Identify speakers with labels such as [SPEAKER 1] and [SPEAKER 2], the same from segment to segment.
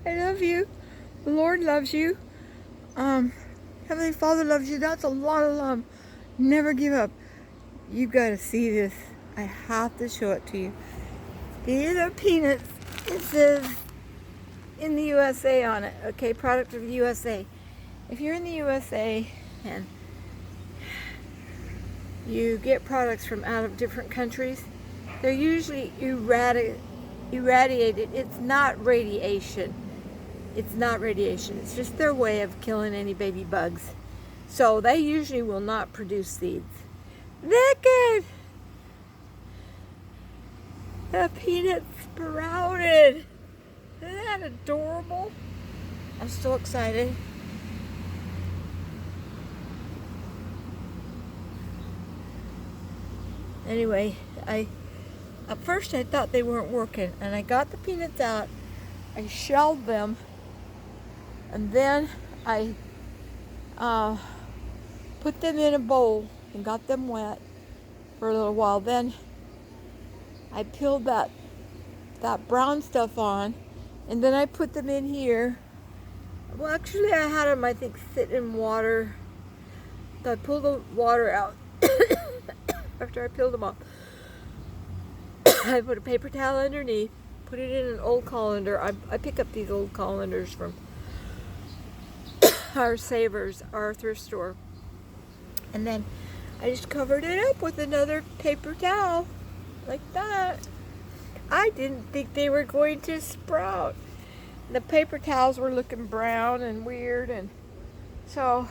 [SPEAKER 1] I love you. The Lord loves you. Heavenly Father loves you. That's a lot of love. Never give up. You gotta see this. I have to show it to you. These are peanuts. It says in the USA on it. Okay, product of the USA. If you're in the USA and you get products from out of different countries, they're usually irradiated. It's not radiation. It's not radiation. It's just their way of killing any baby bugs. So they usually will not produce seeds. Look at the peanuts sprouted. Isn't that adorable? I'm so excited. Anyway, at first I thought they weren't working, and I got the peanuts out. I shelled them, and then I put them in a bowl and got them wet for a little while. Then I peeled that brown stuff on, and then I put them in here. Well, actually I had them, I think, sit in water. So I pulled the water out after I peeled them off. I put a paper towel underneath, put it in an old colander. I pick up these old colanders from our Savers, our thrift store. And then I just covered it up with another paper towel, like that. I didn't think they were going to sprout. The paper towels were looking brown and weird, and so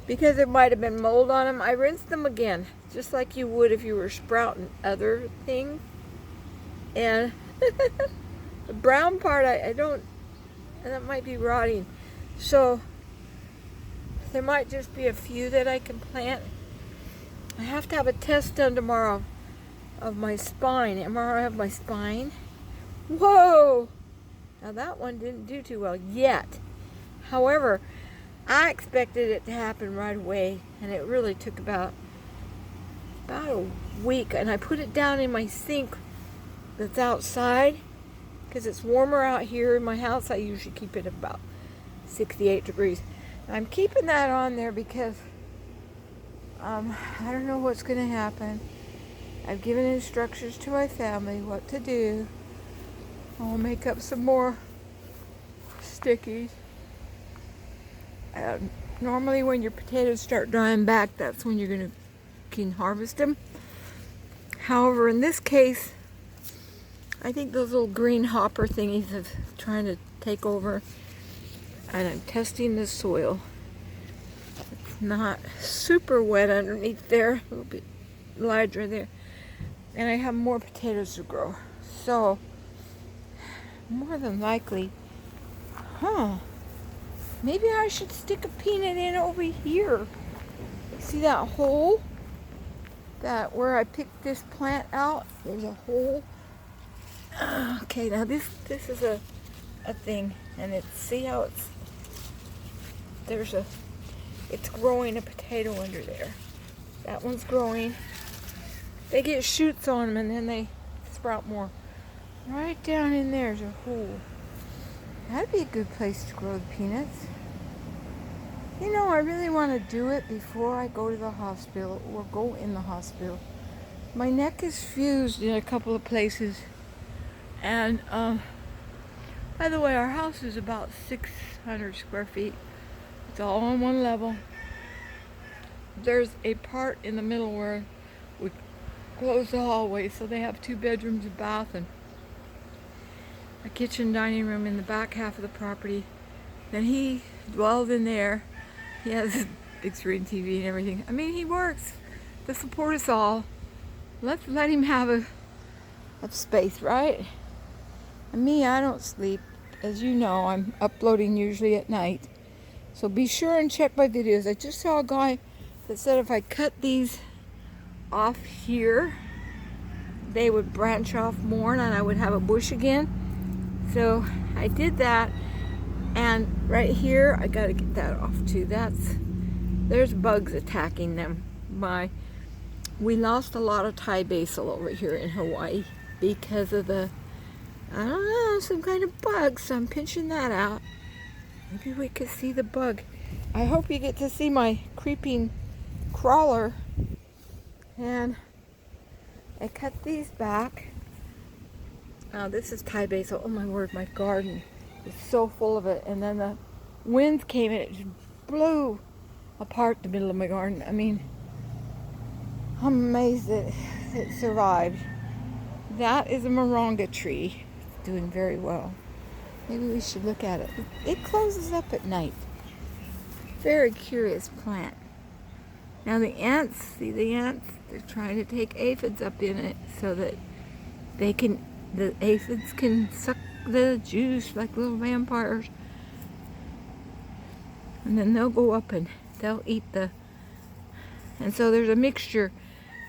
[SPEAKER 1] because it might have been mold on them, I rinsed them again, just like you would if you were sprouting other things. And the brown part, I don't, and that might be rotting. So there might just be a few that I can plant. I have to have a test done tomorrow of my spine, MRI of my spine. Whoa! Now that one didn't do too well yet. However, I expected it to happen right away, and it really took about a week. And I put it down in my sink that's outside because it's warmer out here in my house. I usually keep it about 68 degrees. I'm keeping that on there because I don't know what's going to happen. I've given instructions to my family what to do. I'll make up some more stickies. Normally when your potatoes start drying back, that's when you can harvest them. However, in this case, I think those little green hopper thingies are trying to take over, and I'm testing the soil. It's not super wet underneath there, a little bit larger there, and I have more potatoes to grow. So more than likely, maybe I should stick a peanut in over here. See that hole? That where I picked this plant out, there's a hole. Okay, now this is a thing, and see how it's growing a potato under there. That one's growing. They get shoots on them, and then they sprout more. Right down in there's a hole. That'd be a good place to grow the peanuts. You know, I really want to do it before I go to the hospital or go in the hospital. My neck is fused in a couple of places. And, by the way, our house is about 600 square feet. It's all on one level. There's a part in the middle where we close the hallway, so they have 2 bedrooms, a bath, and a kitchen dining room in the back half of the property. Then he dwells in there. He has a big screen TV and everything. I mean, he works to support us all. Let's let him have a space, right? And me, I don't sleep. As you know, I'm uploading usually at night. So be sure and check my videos. I just saw a guy that said if I cut these off here, they would branch off more and I would have a bush again. So I did that, and right here I got to get that off too. There's bugs attacking them. We lost a lot of Thai basil over here in Hawaii because of the I don't know, some kind of bug, so I'm pinching that out. Maybe we could see the bug. I hope you get to see my creeping crawler. And I cut these back. Now this is Thai basil. Oh my word, my garden is so full of it. And then the winds came and it just blew apart the middle of my garden. I mean, I'm amazed that it survived. That is a moringa tree. It's doing very well. Maybe we should look at it. It closes up at night. Very curious plant. Now the ants, see the ants? They're trying to take aphids up in it so that the aphids can suck the juice like little vampires. And then they'll go up and they'll eat and so there's a mixture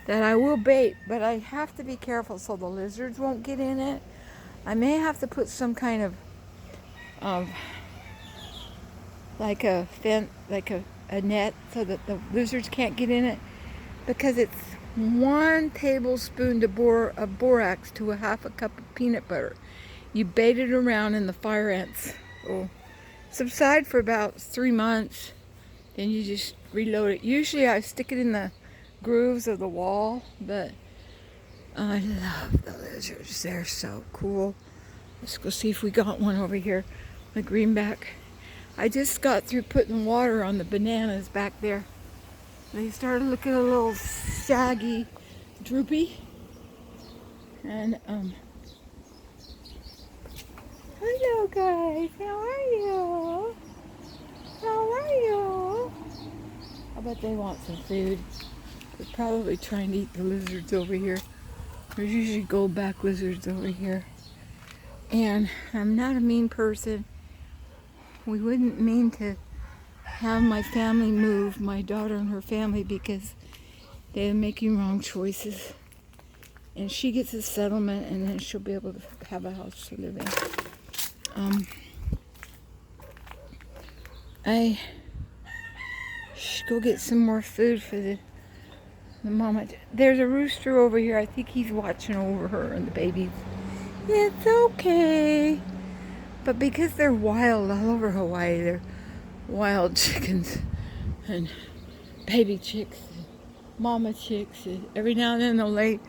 [SPEAKER 1] that I will bait, but I have to be careful so the lizards won't get in it. I may have to put some kind of like a net so that the lizards can't get in it, because it's 1 tablespoon of borax to a half a cup of peanut butter. You bait it around and the fire ants will subside for about 3 months. Then you just reload it. Usually I stick it in the grooves of the wall, but I love the lizards. They're so cool. Let's go see if we got one over here. The greenback. I just got through putting water on the bananas back there. They started looking a little saggy, droopy. And hello guys, how are you? How are you? I bet they want some food. They're probably trying to eat the lizards over here. There's usually goldback lizards over here. And I'm not a mean person. We wouldn't mean to have my family move, my daughter and her family, because they're making wrong choices. And she gets a settlement and then she'll be able to have a house to live in. I should go get some more food for the mama. There's a rooster over here. I think he's watching over her and the babies. It's okay. But because they're wild all over Hawaii, they're wild chickens and baby chicks and mama chicks. And every now and then they'll lay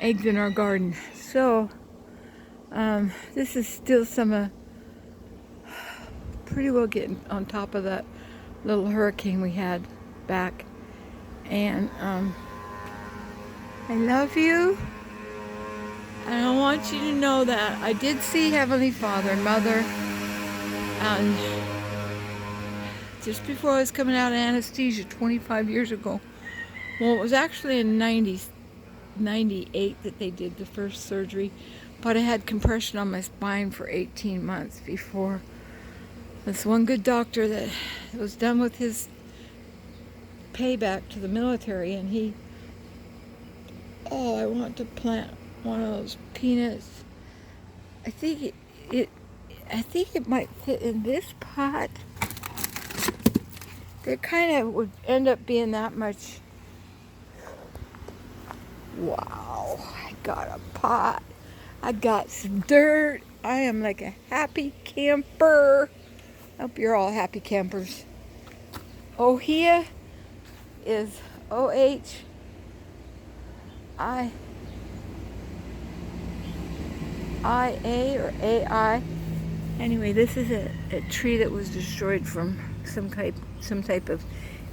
[SPEAKER 1] eggs in our garden. So this is still some pretty well getting on top of that little hurricane we had back. And I love you. And I want you to know that I did see Heavenly Father and Mother, and just before I was coming out of anesthesia 25 years ago. Well, it was actually in 98 that they did the first surgery, but I had compression on my spine for 18 months before this one good doctor that was done with his payback to the military, and I want to plant one of those peanuts. I think it might fit in this pot. They kind of would end up being that much. Wow, I got a pot. I got some dirt. I am like a happy camper. I hope you're all happy campers. Ohia is OHIA or AI. Anyway, this is a tree that was destroyed from some type of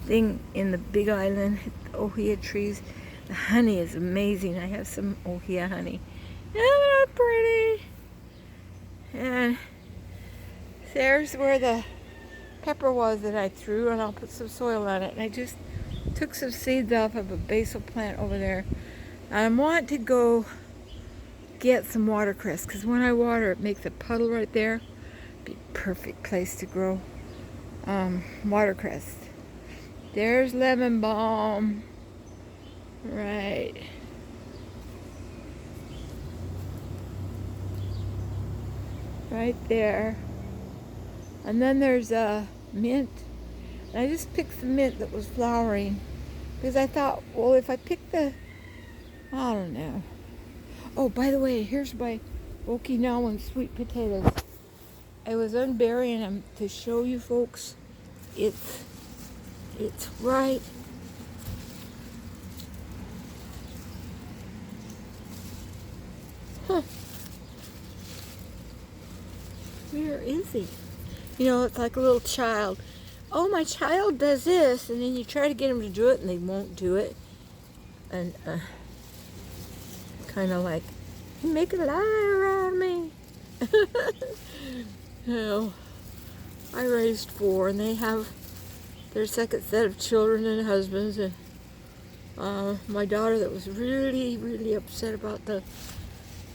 [SPEAKER 1] thing in the Big Island. Ohia trees. The honey is amazing. I have some Ohia honey. Isn't that pretty? And there's where the pepper was that I threw, and I'll put some soil on it. And I just took some seeds off of a basil plant over there. I want to go get some watercress, because when I water it makes a puddle right there. Be a perfect place to grow watercress. There's lemon balm. Right. Right there. And then there's mint. And I just picked the mint that was flowering, because I thought, well, if I pick I don't know. Oh, by the way, here's my Okinawan sweet potatoes. I was unburying them to show you folks. It's right. Huh. Where is he? You know, it's like a little child. Oh, my child does this, and then you try to get them to do it, and they won't do it. And kind of like, you make a liar out of me. Well, I raised 4, and they have their second set of children and husbands. And my daughter that was really, really upset about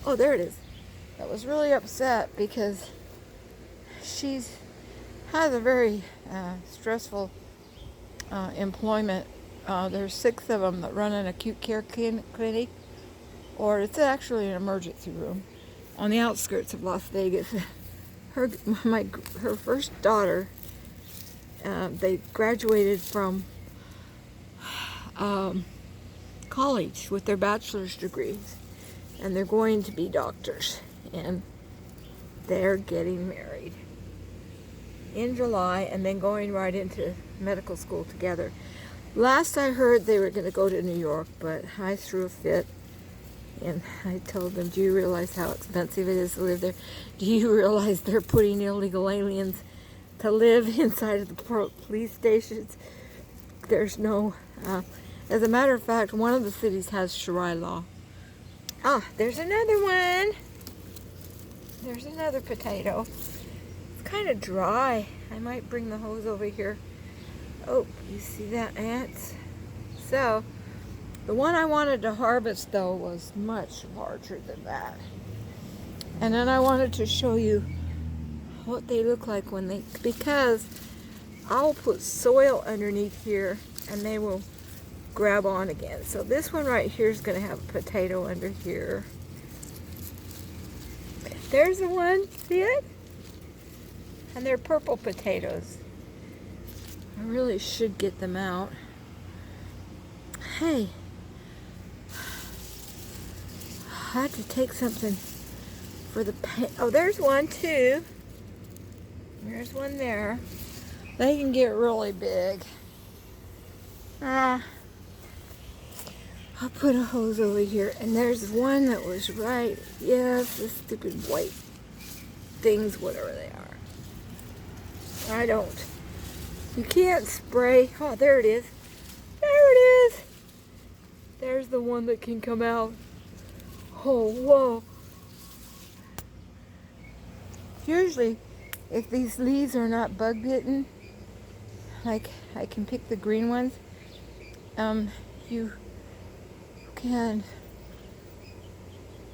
[SPEAKER 1] oh, there it is. That was really upset because she's has a very stressful employment. There's 6 of them that run an acute care clinic, or it's actually an emergency room on the outskirts of Las Vegas. Her first daughter, they graduated from college with their bachelor's degrees, and they're going to be doctors, and they're getting married in July and then going right into medical school together. Last I heard, they were going to go to New York, but I threw a fit and I told them, do you realize how expensive it is to live there? Do you realize they're putting illegal aliens to live inside of the police stations? There's no, as a matter of fact, one of the cities has Sharia law. Ah, there's another one. There's another potato. It's kind of dry. I might bring the hose over here. Oh, you see that, ants? So, the one I wanted to harvest, though, was much larger than that. And then I wanted to show you what they look like when they, because I'll put soil underneath here and they will grab on again. So this one right here is going to have a potato under here. There's the one, see it? And they're purple potatoes. I really should get them out. Hey, I had to take something for the oh, there's one too. There's one there. They can get really big. I'll put a hose over here, and there's one that was right. Yes, the stupid white things, whatever they are. I don't. You can't spray. Oh, there it is. There it is. There's the one that can come out. Oh, whoa. Usually, if these leaves are not bug bitten, like I can pick the green ones, you can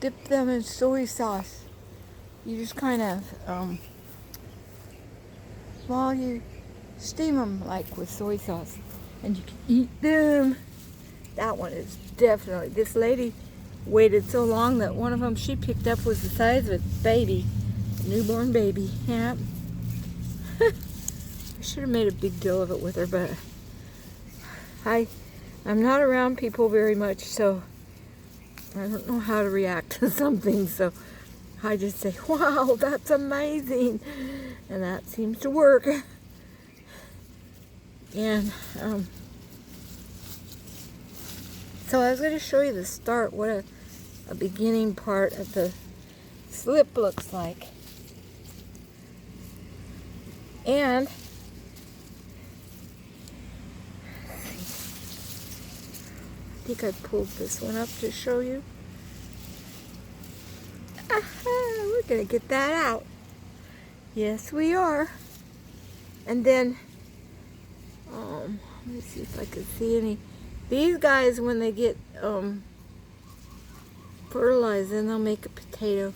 [SPEAKER 1] dip them in soy sauce. You just kind of, while you steam them like with soy sauce, and you can eat them. That one is definitely, this lady waited so long that one of them she picked up was the size of a baby, a newborn baby. Yeah. I should have made a big deal of it with her, but I'm not around people very much, so I don't know how to react to something, so I just say, wow, that's amazing, and that seems to work. And so I was going to show you the start, what a beginning part of the slip looks like. And I think I pulled this one up to show you. Aha, we're going to get that out. Yes, we are. And then, let me see if I can see any. These guys, when they get fertilized, then they'll make a potato.